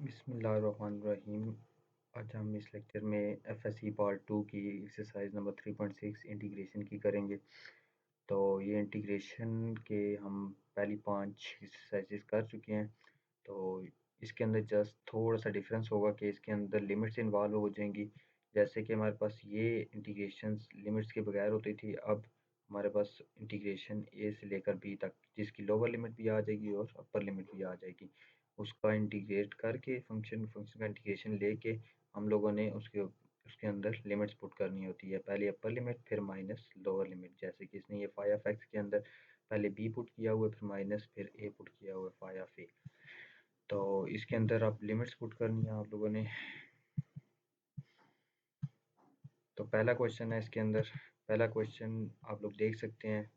बिस्मिल्लाहिर्रहमानिर्रहीम। आज हम इस लेक्चर में एफएससी पार्ट 2 की एक्सरसाइज नंबर 3.6 इंटीग्रेशन की करेंगे। तो ये इंटीग्रेशन के हम पहली 5 एक्सरसाइजेस कर चुके हैं। तो इसके अंदर जस्ट थोड़ा सा डिफरेंस होगा कि इसके अंदर लिमिट्स इन्वॉल्व हो जाएंगी। जैसे कि हमारे पास ये इंटीग्रेशंस लिमिट्स के बगैर होती थी, अब हमारे पास इंटीग्रेशन ए से लेकर बी तक, जिसकी लोअर लिमिट भी आ जाएगी और अपर लिमिट भी आ जाएगी। उसका इंटीग्रेट करके फंक्शन का इंटीग्रेशन लेके हम लोगों ने उसके अंदर लिमिट्स पुट करनी होती है। पहले अपर लिमिट, फिर माइनस लोअर लिमिट। जैसे कि इसने ये फाई ऑफ एक्स के अंदर पहले बी पुट किया हुआ है, फिर माइनस, फिर ए पुट किया हुआ है फाई ऑफ ए। तो इसके अंदर अब लिमिट्स पुट करनी है आप लोगों ने। तो पहला क्वेश्चन है इसके अंदर। पहला क्वेश्चन आप लोग देख सकते हैं,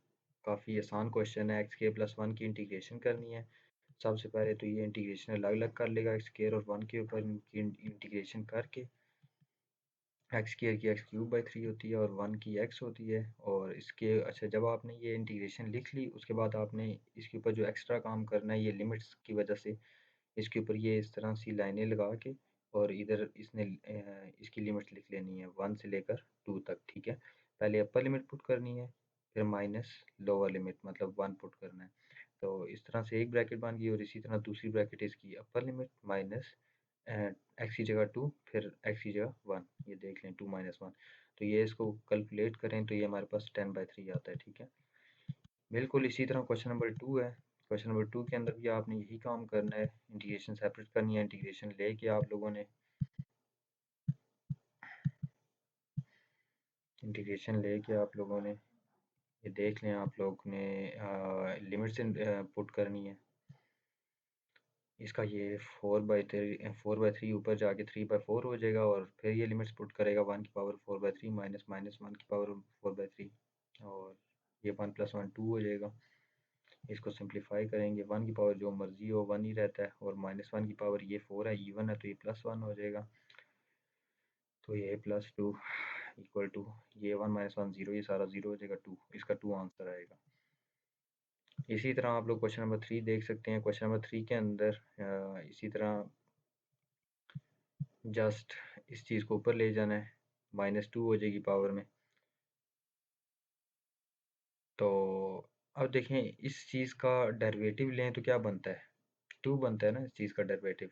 काफ़ी आसान क्वेश्चन है। एक्स के प्लस वन की इंटीग्रेशन करनी है। सबसे पहले तो ये इंटीग्रेशन अलग अलग कर लेगा, एक्स स्क्वायर और वन के ऊपर इनकी इंटीग्रेशन करके। एक्स स्क्वायर की एक्स क्यूब बाई 3 होती है और वन की एक्स होती है। और इसके अच्छा, जब आपने ये इंटीग्रेशन लिख ली, उसके बाद आपने इसके ऊपर जो एक्स्ट्रा काम करना है, ये लिमिट्स की वजह से इसके ऊपर ये इस तरह सी लाइनें लगा के और इधर इसने इसकी लिमिट लिख लेनी है 1 से लेकर 2 तक। ठीक है, पहले अपर लिमिट पुट करनी है, फिर माइनस लोअर लिमिट मतलब 1 पुट करना है। तो इस तरह से एक ब्रैकेट बन गई और इसी तरह दूसरी ब्रैकेट इसकी अपर लिमिट माइनस एक्स की जगह 2, फिर एक्स की जगह 1। ये देख लें 2 माइनस 1। तो ये इसको कैलकुलेट करें तो ये हमारे पास 10/3 आता है। ठीक है, बिल्कुल इसी तरह क्वेश्चन नंबर 2 है। क्वेश्चन नंबर 2 के अंदर भी आपने यही काम करना है, इंटीग्रेशन सेपरेट करनी है। इंटीग्रेशन लेके आप लोगों ने ये देख लें, आप लोग ने लिमिट्स पुट करनी है। इसका ये 4/3 ऊपर जाके 3/4 हो जाएगा और फिर ये लिमिट्स पुट करेगा 1 की पावर 4/3 माइनस माइनस 1 की पावर 4/3 और ये 1 + 1 2 हो जाएगा। इसको सिंप्लीफाई करेंगे, 1 की पावर जो मर्जी हो 1 ही रहता है और -1 की पावर ये 4 है, इवन है तो ये +1 हो जाएगा। तो ये +2 इक्वल टू ये 1 - 1 0, ये सारा 0 हो जाएगा, 2 इसका 2 आंसर आएगा। इसी तरह आप लोग क्वेश्चन नंबर 3 देख सकते हैं। क्वेश्चन नंबर 3 के अंदर इसी तरह जस्ट इस चीज़ को ऊपर ले जाना है, -2 हो जाएगी पावर में। तो अब देखें इस चीज़ का डेरिवेटिव लें तो क्या बनता है, 2 बनता है ना इस चीज़ का डेरिवेटिव।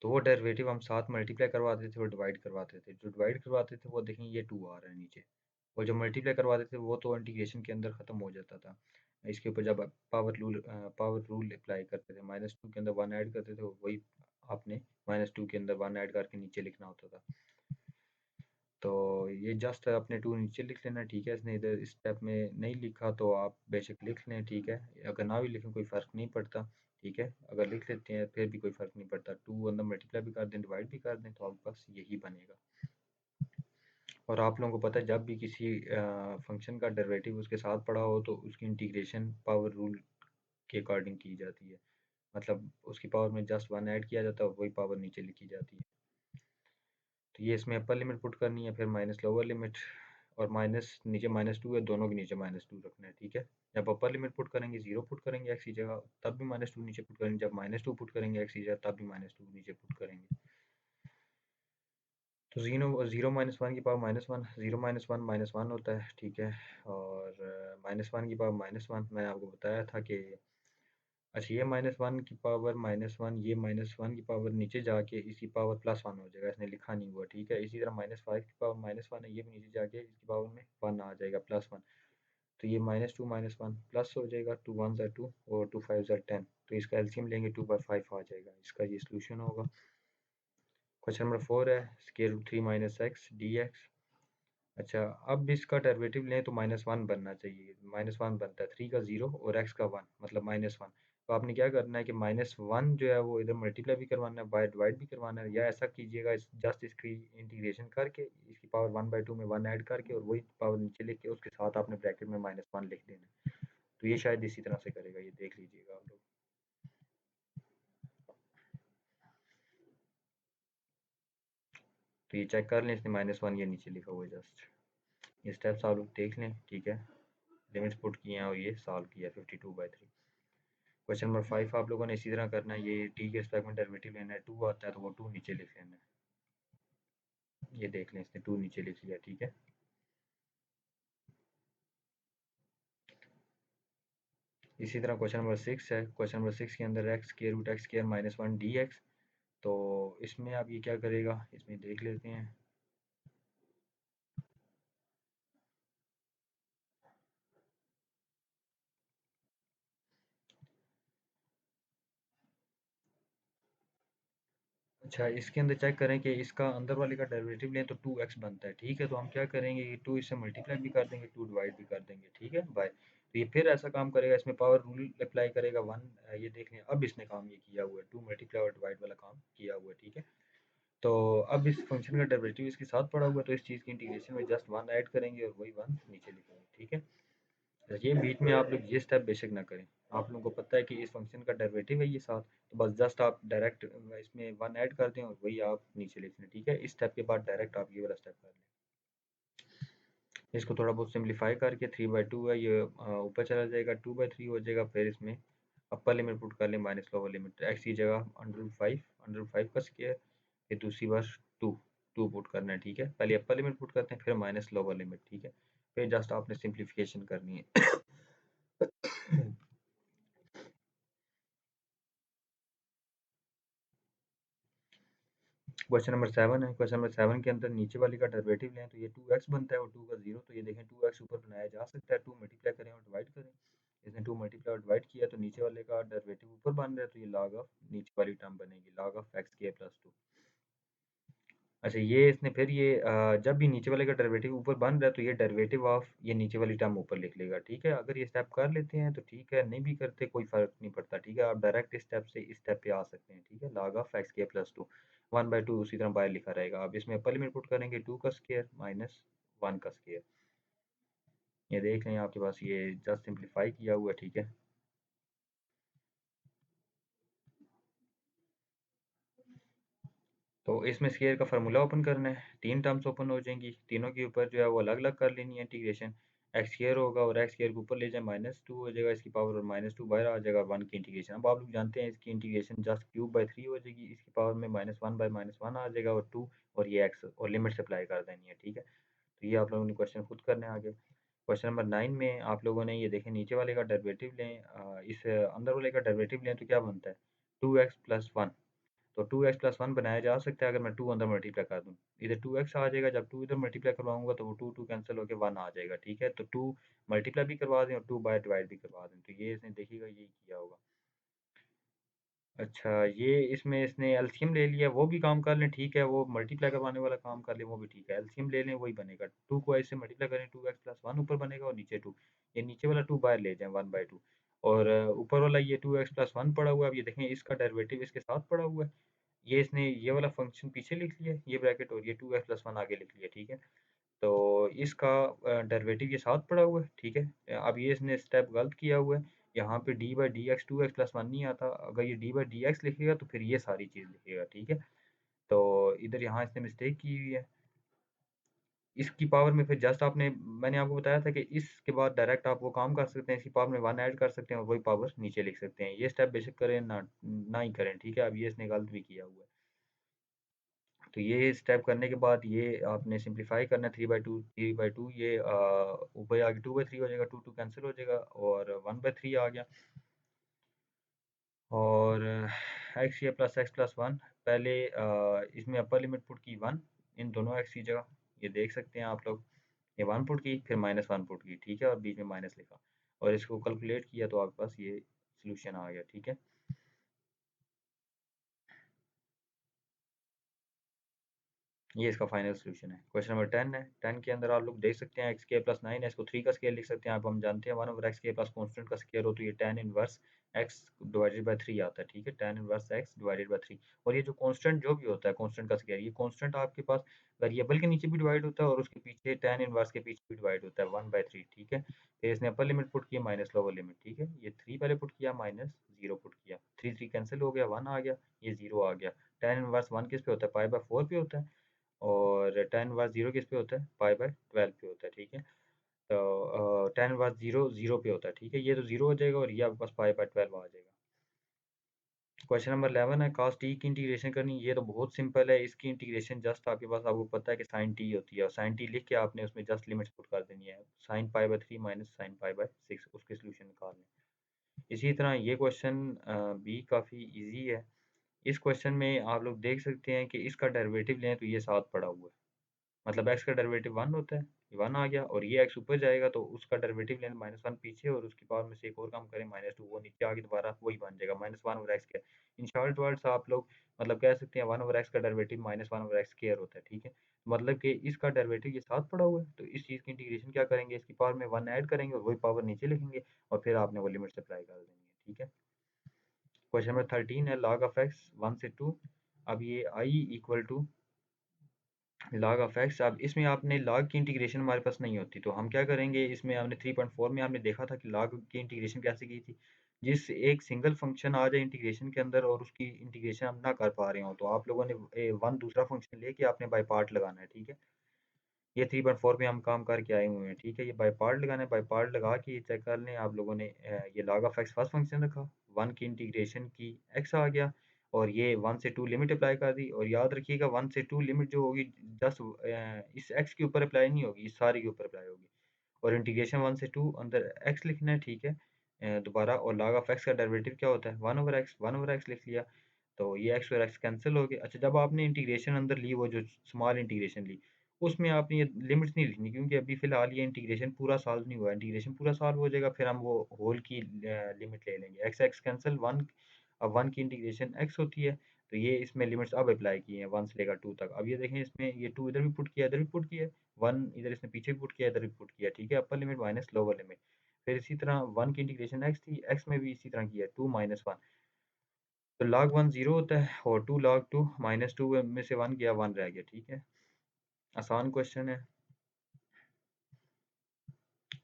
तो वो डेरिवेटिव हम साथ मल्टीप्लाई करवाते थे और डिवाइड करवाते थे। जो डिवाइड करवाते थे वो देखें ये 2 आ रहा है नीचे, और जो मल्टीप्लाई करवाते थे वो तो इंटीग्रेशन के अंदर ख़त्म हो जाता था। इसके ऊपर जब पावर रूल अप्लाई करते थे, -2 के अंदर 1 ऐड करते थे, वही आपने -2 के अंदर 1 ऐड करके नीचे लिखना होता था। तो ये जस्ट अपने 2 नीचे लिख लेना। ठीक है, इसने इधर इस स्टेप में नहीं लिखा तो आप बेशक लिख लें। ठीक है, अगर ना भी लिखें कोई फ़र्क नहीं पड़ता। ठीक है, अगर लिख लेते हैं फिर भी कोई फ़र्क नहीं पड़ता। 2 अंदर मल्टीप्लाई भी कर दें, डिवाइड भी कर दें, तो आपके पास यही बनेगा। और आप लोगों को पता है, जब भी किसी फंक्शन का डेरिवेटिव उसके साथ पड़ा हो तो उसकी इंटीग्रेशन पावर रूल के अकॉर्डिंग की जाती है। मतलब उसकी पावर में जस्ट 1 ऐड किया जाता है और वही पावर नीचे लिखी जाती है। तो ये इसमें अपर लिमिट पुट करनी है, फिर माइनस लोअर लिमिट, और माइनस नीचे -2 है, दोनों के नीचे -2 रखना है। ठीक है, जब अपर लिमिट पुट करेंगे 0 पुट करेंगे एक्स की जगह, तब भी -2 नीचे पुट करेंगे। जब -2 पुट करेंगे एक्स की जगह, तब भी -2 नीचे पुट करेंगे। तो 0 - 1 की पावर -1, 0 - 1 -1 होता है। ठीक है, और -1 की पावर -1 मैंने आपको बताया था कि अच्छा, ये -1 की पावर -1, ये -1 की पावर नीचे जाके इसकी पावर +1 हो जाएगा, इसने लिखा नहीं हुआ। ठीक है, इसी तरह -5 की पावर -1 है, ये भी नीचे जाके इसकी पावर में 1 आ जाएगा, +1। तो ये -2 -1 प्लस हो जाएगा, 2 1 ज़ा 2 और 2 5 ज़ा 10। तो इसका एलसीएम लेंगे 2/5 आ जाएगा, इसका ये सॉल्यूशन होगा। क्वेश्चन नंबर 4 है, √3 - x dx। अच्छा, अब इसका डेरिवेटिव लें तो -1 बनना चाहिए। -1 बनता है 3 का 0 और x का 1 मतलब -1। तो आपने क्या करना है कि -1 जो है वो इधर मल्टीप्लाई भी करवाना है, बाय डिवाइड भी करवाना है, या ऐसा कीजिएगा जस्ट इसकी इंटीग्रेशन करके इसकी पावर 1/2 में 1 ऐड करके और वही पावर नीचे लिख के उसके साथ आपने ब्रैकेट में -1 लिख देना है। तो ये शायद इसी तरह से करेगा, ये देख लीजिएगा आप लोग। तो ये चेक कर लें, इसने -1 ये नीचे लिखा हुआ है जस्ट। ये स्टेप्स आप लोग देख लें। ठीक है, लिमिट्स पुट किए हैं और ये सॉल्व किया 52/3। क्वेश्चन नंबर 5 आप लोगों ने इसी तरह करना है, ये टी के रिस्पेक्ट में डेरिवेटिव लेना है, 2 आता है तो वो 2 नीचे लिख लेना है। ये देख लें, इसने 2 नीचे लिख लिया, ठीक है। इसी तरह क्वेश्चन नंबर 6 है, क्वेश्चन नंबर 6 के अंदर x square root x square minus 1 d x. तो इसमें आप ये क्या करेगा, इसमें देख लेते हैं। अच्छा, इसके अंदर चेक करें कि इसका अंदर वाले का डेरिवेटिव लें तो 2x बनता है, ठीक है। तो हम क्या करेंगे, ये 2 इससे मल्टीप्लाई भी कर देंगे, 2 डिवाइड भी कर देंगे, ठीक है बाय। तो ये फिर ऐसा काम करेगा, इसमें पावर रूल अप्लाई करेगा 1। ये देख लें, अब इसने काम ये किया हुआ है, 2 मल्टीप्लाई और डिवाइड वाला काम किया हुआ है, ठीक है। तो अब इस फंक्शन का डेरिवेटिव इसके साथ पड़ा हुआ है, तो इस चीज़ की इंटीग्रेशन में जस्ट 1 ऐड करेंगे और वही 1 नीचे लिखेंगे, ठीक है। ये बीच में आप लोग ये स्टेप बेशक ना करें, आप लोगों को पता है कि इस फंक्शन का डेरिवेटिव है ये साथ, तो बस जस्ट आप डायरेक्ट इसमें 1 ऐड कर दें और वही आप नीचे लिख लें, ठीक है। इस स्टेप के बाद डायरेक्ट आप ये वाला स्टेप कर लें। इसको थोड़ा बहुत सिंप्लीफाई करके 3/2 है ये ऊपर चला जाएगा, 2/3 हो जाएगा। फिर इसमें अपर लिमिट पुट कर लें माइनस लोअर लिमिट, एक्स की जगह अंडर रूट 5 का स्क्वायर, फिर दूसरी बार 2 2 पुट करना है, ठीक है। पहले अपर लिमिट पुट करते हैं, फिर माइनस लोअर लिमिट, ठीक है। फिर जस्ट आपने सिंप्लीफिकेशन करनी है। क्वेश्चन नंबर 7 है, क्वेश्चन नंबर 7 के अंदर नीचे वाली का डेरिवेटिव लें तो ये 2x बनता है और 2 का 0। तो ये देखें 2x ऊपर बनाया जा सकता है, 2 मल्टीप्लाई करें और डिवाइड करें। इसने 2 मल्टीप्लाई और डिवाइड किया तो नीचे वाले का डेरिवेटिव ऊपर बन रहा है, तो ये log ऑफ नीचे वाली टर्म बनेगी, log ऑफ एक्स के प्लस 2। अच्छा, ये इसने फिर ये जब भी नीचे वाले का डेरिवेटिव ऊपर बन रहा है तो ये डेरिवेटिव ऑफ ये नीचे वाली टर्म ऊपर लिख लेगा, ठीक है। अगर ये स्टेप कर लेते हैं तो ठीक है, नहीं भी करते कोई फ़र्क नहीं पड़ता, ठीक है। आप डायरेक्ट इस स्टेप से इस स्टेप पे आ सकते हैं, ठीक है। log ऑफ एक्स के प्लस 2 1/2 उसी तरह बाहर लिखा रहेगा। अब इसमें अपर लिमिट पुट करेंगे 2 का स्क्वायर माइनस 1 का स्क्वायर। ये देख लें आपके पास ये जस्ट सिंप्लीफाई किया हुआ है, ठीक है। तो इसमें स्क्वायर का फार्मूला ओपन करना है, 3 टर्म्स ओपन हो जाएंगी, तीनों के ऊपर जो है वो अलग अलग कर लेनी है इंटीग्रेशन। एक्स स्क्वायर होगा और एक्स स्क्वायर के ऊपर ले जाए -2 हो जाएगा इसकी पावर, और -2 बाहर आ जाएगा 1 की इंटीग्रेशन। अब आप लोग जानते हैं इसकी इंटीग्रेशन जस्ट क्यूब/3 हो जाएगी, इसकी पावर में -1/-1 आ जाएगा और 2 और ये एक्स और लिमिट अप्लाई कर देनी है, ठीक है। तो ये आप लोगों ने क्वेश्चन खुद करना है आगे। क्वेश्चन नंबर 9 में आप लोगों ने ये देखें, नीचे वाले का डेरिवेटिव लें, इस अंदर वाले का डेरिवेटिव लें तो क्या बनता है 2x प्लस 1। तो 2x प्लस 1 बनाया जा सकता है अगर मैं 2 अंदर मल्टीप्लाई कर दूँ। इधर 2x आ जाएगा, जब 2 इधर मल्टीप्लाई करवाऊँगा तो वो 2 कैंसिल होके 1 आ जाएगा, ठीक है। तो 2 मल्टीप्लाई भी करवा दें और 2 बाय डिवाइड भी करवा दें, तो ये इसने देखिएगा यही किया होगा। अच्छा, ये इसमें इसने एलसीएम ले लिया, वो भी काम कर लें, ठीक है। वो मल्टीप्लाई करवाने वाला काम कर लें, वो भी ठीक है। एलसीएम ले लें, वही बनेगा। 2 को ऐसे मल्टीप्लाई करें, 2x प्लस 1 ऊपर बनेगा और नीचे 2। ये नीचे वाला 2 बाहर ले जाएँ 1/2, और ऊपर वाला ये 2x प्लस 1 पड़ा हुआ है। अब ये देखें इसका डेरिवेटिव इसके साथ पड़ा हुआ है। ये इसने ये वाला फंक्शन पीछे लिख लिया, ये ब्रैकेट, और ये 2x प्लस 1 आगे लिख लिया, ठीक है। तो इसका डेरिवेटिव ये साथ पड़ा हुआ है, ठीक है। अब ये इसने स्टेप गलत किया हुआ है, यहाँ पे d/dx 2x प्लस 1 नहीं आता, अगर ये d/dx लिखेगा तो फिर ये सारी चीज़ लिखेगा, ठीक है। तो इधर यहाँ इसने मिस्टेक की हुई है। इसकी पावर में फिर जस्ट आपने, मैंने आपको बताया था कि इसके बाद डायरेक्ट आप वो काम कर सकते हैं, इसकी पावर में 1 ऐड कर सकते हैं और वही पावर नीचे लिख सकते हैं। ये स्टेप बेशक करें ना ना ही करें, ठीक है। अब ये इसने गलत भी किया हुआ है। तो ये स्टेप करने के बाद ये आपने सिंप्लीफाई करना है, 3/2 ये ऊपर आगे 2/3 हो जाएगा, 2 कैंसिल हो जाएगा और 1/3 आ गया। और एक्स ये प्लस एक्स प्लस 1, पहले इसमें अपर लिमिट पुट की 1 इन दोनों एक्स की जगह, ये देख सकते हैं आप लोग। ये 1 पुट की, फिर -1 पुट की, ठीक है, और बीच में माइनस लिखा और इसको कैलकुलेट किया तो आपके पास ये सॉल्यूशन आ गया, ठीक है। ये इसका फाइनल सॉल्यूशन है। क्वेश्चन नंबर 10 है, 10 के अंदर आप लोग देख सकते हैं एक्स के प्लस 9 है, इसको 3 का स्केयर लिख सकते हैं। आप हम जानते हैं 1/x के प्लस कॉन्स्टेंट का स्केयर हो तो ये tan inverse x divided by 3 आता है, ठीक है। tan inverse x divided by 3, और ये जो कांस्टेंट जो भी होता है कांस्टेंट का स्केयर, ये कांस्टेंट आपके पास वेरिएबल के नीचे भी डिवाइड होता है और उसके पीछे tan इनवर्स के पीछे भी डिवाइड होता है 1/3, ठीक है। फिर इसने अपर लिमिट पुट किया माइनस लोअर लिमिट, ठीक है। ये 3 पहले पुट किया, -0 पुट किया, 3 3 कैंसिल हो गया, 1 आ गया, ये 0 आ गया। tan इनवर्स 1 किस पे होता है, पाई/4 पे होता है, और tan इनवर्स 0 किस पे होता है, पाई/12 पे होता है, ठीक है। तो tan इनवर्स 0 0 पे होता है, ठीक है। ये तो 0 हो जाएगा और ये आपके पास पाई/12 आ जाएगा। क्वेश्चन नंबर 11 है cos t की इंटीग्रेशन करनी। ये तो बहुत सिंपल है। इसकी इंटीग्रेशन जस्ट आपके पास, आपको पता है कि sin t होती है, और sin t लिख के आपने उसमें जस्ट लिमिट्स पुट कर देनी है, sin pi by 3 minus sin pi by 6, उसके सोल्यूशन निकालने। इसी तरह ये क्वेश्चन भी काफ़ी इजी है। इस क्वेश्चन में आप लोग देख सकते हैं कि इसका डेरिवेटिव लें तो ये साथ पड़ा हुआ है, मतलब x का डेरिवेटिव 1 होता है, ये 1 आ गया, और ये x ऊपर जाएगा तो उसका डेरिवेटिव लें -1 पीछे, और उसकी पावर में से एक और कम करें -2, वो नीचे आके दोबारा वही बन जाएगा -1/x के। इन शॉर्ट वर्ड्स आप लोग मतलब कह सकते हैं 1/x का डेरिवेटिव -1/x स्क्वायर होता है, ठीक है। मतलब कि इसका डेरिवेटिव ये साथ पड़ा हुआ है, तो इस चीज़ की इंटीग्रेशन क्या करेंगे, इसकी पावर में 1 ऐड करेंगे और वही पावर नीचे लिखेंगे, और फिर आपने वो लिमिट्स अप्लाई कर देनी है, ठीक है। क्वेश्चन नंबर 13 है log ऑफ x 1 से 2। अब ये i equal to log of x। अब इसमें आपने log की इंटीग्रेशन हमारे पास नहीं होती, तो हम क्या करेंगे, इसमें हमने 3.4 में आपने देखा था कि log की इंटीग्रेशन कैसे की थी। जिस एक सिंगल फंक्शन आ जाए इंटीग्रेशन के अंदर और उसकी इंटीग्रेशन हम ना कर पा रहे हो, तो आप लोगों ने वन दूसरा फंक्शन लेके आपने बाई पार्ट लगाना है, ठीक है। ये 3.4 पे हम काम करके आए हुए हैं, ठीक है। ये बाई पार्ट लगाना है, बाई पार्ट लगा के ये चेक कर लें आप लोगों ने। ये log of x first function रखा, 1 की इंटीग्रेशन की, x आ गया, और ये 1 से 2 लिमिट अप्लाई कर दी, और याद रखिएगा 1 से 2 लिमिट जो होगी जस्ट इस x के ऊपर अप्लाई नहीं होगी, इस सारी के ऊपर अप्लाई होगी, और इंटीग्रेशन 1 से 2 अंदर x लिखना है, ठीक है। दोबारा, और log ऑफ x का डेरिवेटिव क्या होता है, 1/x लिख लिया, तो ये x और x कैंसिल हो गए। अच्छा, जब आपने इंटीग्रेशन अंदर ली, वो जो स्मॉल इंटीग्रेशन ली, उसमें आपने ये लिमिट्स नहीं लिखनी, क्योंकि अभी फ़िलहाल ये इंटीग्रेशन पूरा सॉल्व नहीं हुआ है। इंटीग्रेशन पूरा सॉल्व हो जाएगा, फिर हम वो होल की लिमिट ले लेंगे। x कैंसल 1, अब 1 की इंटीग्रेशन x होती है, तो ये इसमें लिमिट्स अब अप्लाई की हैं 1 से लेकर 2 तक। अब ये देखें, इसमें ये 2 इधर भी पुट किया, इधर भी पुट किया, 1 इधर इसने पीछे भी पुट किया, इधर भी पुट किया, ठीक है। Upper limit minus lower limit. फिर इसी तरह 1 की इंटीग्रेशन x थी, x में भी इसी तरह किया, 2 माइनस 1, तो log 1 0 होता है, और 2 log 2 -2 में से 1 गया, 1 रह गया, ठीक है। आसान क्वेश्चन है,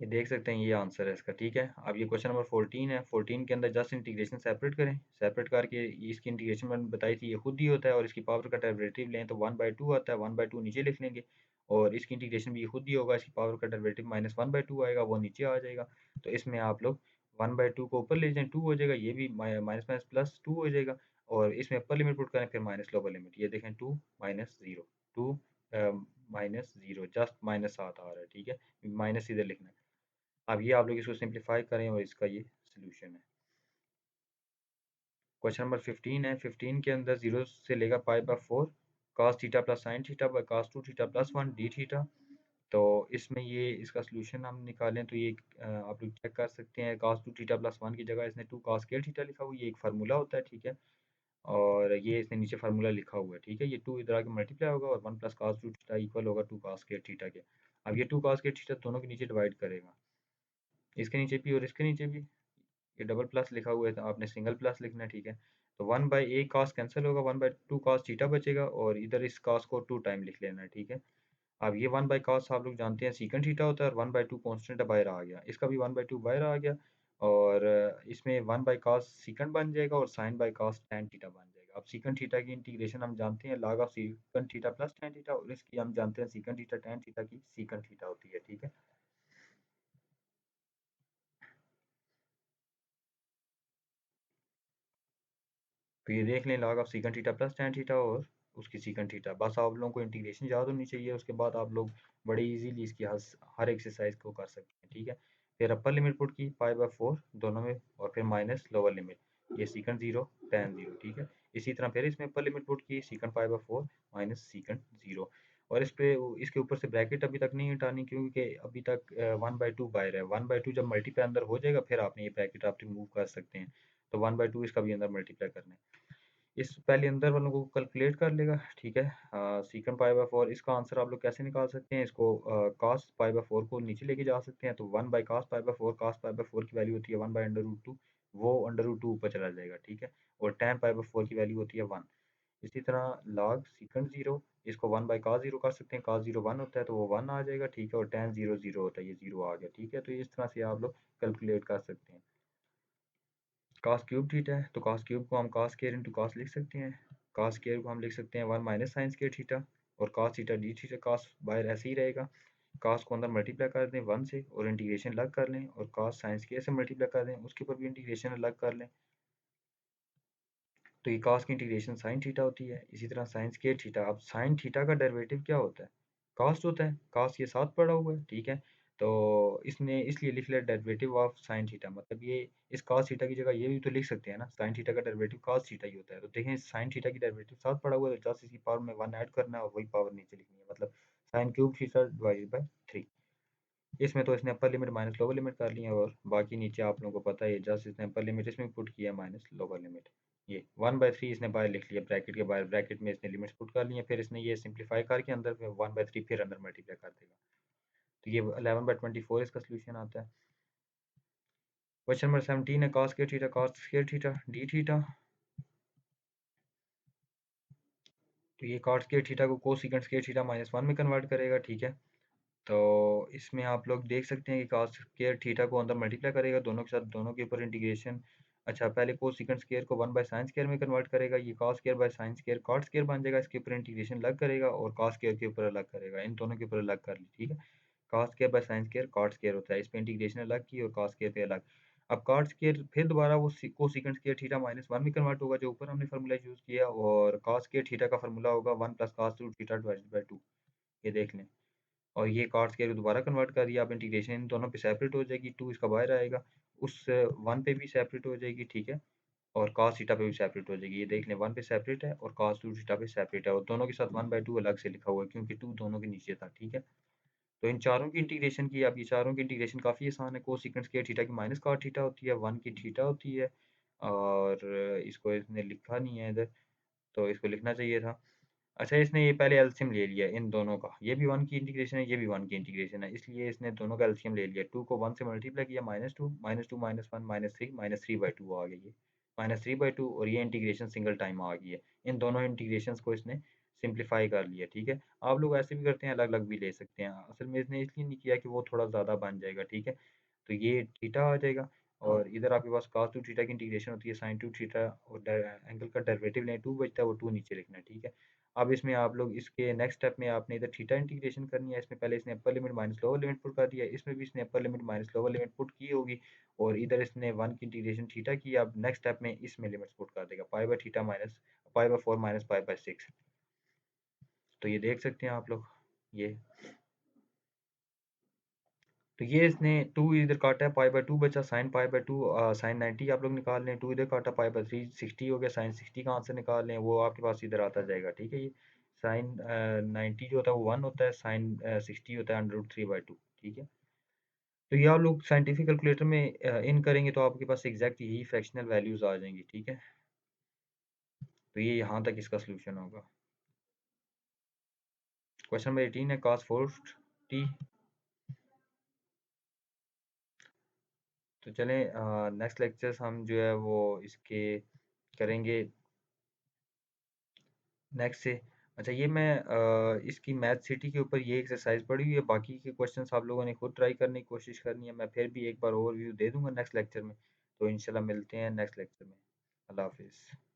ये देख सकते हैं, ये आंसर है इसका, ठीक है। अब ये क्वेश्चन नंबर 14 है। 14 के अंदर जस्ट इंटीग्रेशन सेपरेट करें, सेपरेट करके इसकी इंटीग्रेशन मैंने बताई थी, ये खुद ही होता है, और इसकी पावर का डेरिवेटिव लें तो 1/2 आता है, 1/2 नीचे लिख लेंगे, और इसकी इंटीग्रेशन भी खुद ही होगा, इसकी पावर का डेरिवेटिव -1/2 आएगा, वो नीचे आ जाएगा। तो इसमें आप लोग 1/2 को ऊपर ले जाएं, 2 हो जाएगा, ये भी माइनस माइनस प्लस 2 हो जाएगा, और इसमें अपर लिमिट पुट करें, फिर माइनस लोअर लिमिट, ये देखें 2 माइनस 0, 2 माइनस 0, जस्ट माइनस साथ आ रहा है, ठीक है, माइनस इधर लिखना है। अब ये आप लोग इसको सिंप्लीफाई करें, और इसका ये सॉल्यूशन है। क्वेश्चन नंबर 15 है। 15 के अंदर 0 से लेकर π/4 cos theta plus sin theta by cos 2 theta plus 1 d theta. तो इसमें ये इसका सॉल्यूशन हम निकालें तो ये आप लोग चेक कर सकते हैं, cos 2 थीटा प्लस 1 की जगह इसने 2 cos स्क्वायर थीटा लिखा हुआ है, ये एक फार्मूला होता है, ठीक है। और ये इसने नीचे फार्मूला लिखा हुआ है, ठीक है। ये 2 इधर आके मल्टीप्लाई होगा, और 1 प्लस cos 2 थीटा इक्वल होगा 2 cos स्क्वायर थीटा के। अब ये 2 cos स्क्वायर थीटा दोनों के नीचे डिवाइड करेगा, इसके नीचे भी और इसके नीचे भी। ये डबल प्लस लिखा हुआ है, तो आपने सिंगल प्लस लिखना है, ठीक है। तो 1/a cos कैंसिल होगा, 1/2 cos थीटा बचेगा, और इधर इस cos को 2 टाइम लिख लेना है, ठीक है। अब ये 1/cos आप लोग जानते हैं सीकंट थीटा होता है, और 1/2 कांस्टेंट बाहर आ गया, इसका भी 1/2 बाहर आ गया, और इसमें 1/cos सीकंट बन जाएगा, और sin/cos tan थीटा बन जाएगा। अब सीकंट थीटा की इंटीग्रेशन हम जानते हैं log of secant theta plus tan theta, और इसकी हम जानते हैं सीकंट थीटा tan थीटा की सीकंट थीटा होती है, ठीक है। तो ये देख लें, log of secant theta plus tan theta और उसकी सीकंट थीटा, बस आप लोगों को इंटीग्रेशन याद होनी चाहिए, उसके बाद आप लोग बड़े इजीली इसकी हर एक्सरसाइज को कर सकते हैं, ठीक है। फिर अपर लिमिट पुट की π/4 दोनों में, और फिर माइनस लोअर लिमिट, ये सीकंट 0 tan 0, ठीक है। इसी तरह फिर इसमें अपर लिमिट पुट की सीकंट π/4 माइनस सीकंट 0, और इस पे इसके ऊपर से ब्रैकेट अभी तक नहीं हटानी, क्योंकि अभी तक 1/2 बाहर है। 1/2 जब मल्टीप्लाई अंदर हो जाएगा, फिर आपने ये ब्रैकेट आप रिमूव कर सकते हैं, तो 1/2 इसका भी अंदर मल्टीप्लाई करना है। इस पहले अंदर वालों को कैलकुलेट कर लेगा, ठीक है। सीकंड π/4 इसका आंसर आप लोग कैसे निकाल सकते हैं, इसको cos π/4 को नीचे लेके जा सकते हैं, तो 1/cos π/4, cos π/4 की वैल्यू होती है 1/√2, वो √2 ऊपर चला जाएगा, ठीक है। और tan π/4 की वैल्यू होती है 1। इसी तरह log secant 0, इसको 1/cos 0 कर सकते हैं, cos 0 1 होता है, तो वो 1 आ जाएगा, ठीक है। और tan 0 0 होता है, ये 0 आ गया, ठीक है। तो इस तरह से आप लोग कैलकुलेट कर सकते हैं। cos क्यूब थीटा है, तो cos क्यूब को हम cos स्क्वायर इंटू cos लिख सकते हैं, cos स्क्वायर को हम लिख सकते हैं 1 माइनस साइन स्क्वायर थीटा, और cos theta D theta, cos बाहर ऐसे ही रहेगा, cos को अंदर मल्टीप्लाई कर दें 1 से, और इंटीग्रेशन अलग कर लें, और cos साइन स्क्वायर से मल्टीप्लाई कर दें, उसके ऊपर भी इंटीग्रेशन अलग कर लें। तो ये cos की इंटीग्रेशन sin थीटा होती है। इसी तरह sin स्क्वायर थीटा, अब sin थीटा का डेरिवेटिव क्या होता है? cos होता है, cos ये साथ पड़ा हुआ है, ठीक है? तो इसने इसलिए लिख लिया डेरिवेटिव ऑफ sin थीटा, मतलब ये इस cos थीटा की जगह ये भी तो लिख सकते हैं ना, sin थीटा का डेरिवेटिव cos थीटा ही होता है। तो देखें sin थीटा की डेरिवेटिव साथ पड़ा हुआ है, तो जस्ट इसकी पावर में 1 ऐड करना है और वही पावर नीचे लिखनी है, मतलब sin cube theta divided bye 3। इसमें तो इसने upper limit minus lower limit कर ली है, और बाकी नीचे आप लोगों को पता है जस्ट इसने अपर लिमिट इसमें पुट किया माइनस लोअर लिमिट। ये 1/3 इसने बाहर लिख लिया, ब्रैकेट के बाहर, ब्रैकेट में इसने लिमिट्स पुट कर ली हैं, फिर इसने ये सिंप्लीफाई करके अंदर 1/3 फिर अंदर मल्टीप्लाई कर देगा। तो ये 11/24 इसका सोल्यूशन आता है। क्वेश्चन नंबर 17 है cos square theta cos square theta D theta. तो ये cos स्क्वायर थीटा को कोसेकेंट स्क्वायर थीटा -1 में कन्वर्ट करेगा, ठीक है? तो इसमें आप लोग देख सकते हैं कि cos स्क्वायर थीटा को अंदर मल्टीप्लाई करेगा दोनों के साथ, दोनों के ऊपर इंटीग्रेशन। अच्छा, पहले कोसेकेंट स्क्वायर को 1 बाय साइन स्क्वायर में कन्वर्ट करेगा, ये cos square by sine square cot square बन जाएगा, इसके ऊपर इंटीग्रेशन अलग करेगा और cos स्क्वायर के ऊपर अलग करेगा, इन दोनों के ऊपर अलग कर ली, ठीक है? cos square by sine square cot square होता है, इस पे इंटीग्रेशन अलग की और cos स्क्वायर पे अलग। अब कॉट स्क्वायर फिर दोबारा वो कोसेकेंट स्क्वायर थीटा -1 में कन्वर्ट होगा, जो ऊपर हमने फार्मूला यूज़ किया, और cos स्क्वायर थीटा का फार्मूला होगा 1 + cos root theta divided by 2। ये देख लें, और ये cos स्क्वायर को दोबारा कन्वर्ट कर दिया, अब इंटीग्रेशन इन दोनों पे सेपरेट हो जाएगी, 2 इसका बाहर आएगा, उस 1 पे भी सेपरेट हो जाएगी, ठीक है? और cos थीटा पे भी सेपरेट हो जाएगी। ये देख लें, 1 पे सेपरेट है और cos 2 थीटा पे सेपरेट है, और दोनों के साथ 1/2 अलग से लिखा हुआ है क्योंकि 2 दोनों के नीचे था, ठीक है? तो इन चारों की इंटीग्रेशन की, अब ये चारों की इंटीग्रेशन काफ़ी आसान है। कोसेकेंट स्क्वायर थीटा की माइनस cot थीटा होती है, 1 की थीटा होती है, और इसको इसने लिखा नहीं है इधर, तो इसको लिखना चाहिए था। अच्छा, इसने ये पहले एलसीएम ले लिया इन दोनों का, ये भी 1 की इंटीग्रेशन है, ये भी 1 की इंटीग्रेशन है, इसलिए इसने दोनों का एलसीएम ले लिया। 2 को 1 से मल्टीप्लाई किया, -2 -2 -1 -3 -3/2 आ गई ये, -3/2, और ये इंटीग्रेशन सिंगल टाइम आ गई है। इन दोनों इंटीग्रेशंस को इसने सिंप्लीफाई कर लिया, ठीक है? आप लोग ऐसे भी करते हैं, अलग-अलग भी ले सकते हैं। असल में इसने इसलिए नहीं किया कि वो थोड़ा ज़्यादा बन जाएगा, ठीक है? तो ये थीटा आ जाएगा, और इधर आपके पास cos 2 थीटा की इंटीग्रेशन होती है sin 2 थीटा, और एंगल का डेरिवेटिव लें, 2 बचता है, वो 2 नीचे लिखना है, ठीक है? अब इसमें आप लोग इसके नेक्स्ट स्टेप में आपने इधर थीटा इंटीग्रेशन करनी है, इसमें पहले इसने upper limit minus lower limit put कर दिया, इसमें भी इसने upper limit minus lower limit put की होगी, और इधर इसने 1 की इंटीग्रेशन थीटा की। अब नेक्स्ट स्टेप में इसमें लिमिट्स पुट कर देगा, pi by theta minus pi by 4 minus pi by 6। तो ये देख सकते हैं आप लोग, ये तो ये इसने 2 इधर काटा है, पाई बाय 2 बचा, साइन पाई बाय 2 साइन 90 आप लोग निकाल लें, 2 इधर काटा, पाई बाय 3 60 हो गया, साइन 60 का आंसर निकाल लें, वो आपके पास इधर आता जाएगा, ठीक है? ये साइन 90 जो होता है वो 1 होता है, साइन 60 होता है √3/2, ठीक है? तो ये आप लोग साइंटिफिक कैलकुलेटर में इन करेंगे तो आपके पास एग्जैक्ट यही फ्रैक्शनल वैल्यूज आ जाएंगी, ठीक है? तो ये यहाँ तक इसका सोल्यूशन होगा। क्वेश्चन नंबर 18 है cos 4t। तो चलें, नेक्स्ट लेक्चर्स हम जो है वो इसके करेंगे नेक्स्ट से। अच्छा, ये मैं इसकी मैथ सिटी के ऊपर ये एक्सरसाइज पढ़ी हुई है, बाकी के क्वेश्चंस आप लोगों ने खुद ट्राई करने की कोशिश करनी है, मैं फिर भी एक बार ओवरव्यू दे दूंगा नेक्स्ट लेक्चर में। तो इंशाल्लाह मिलते हैं नेक्स्ट लेक्चर में। अल्लाह हाफिज़।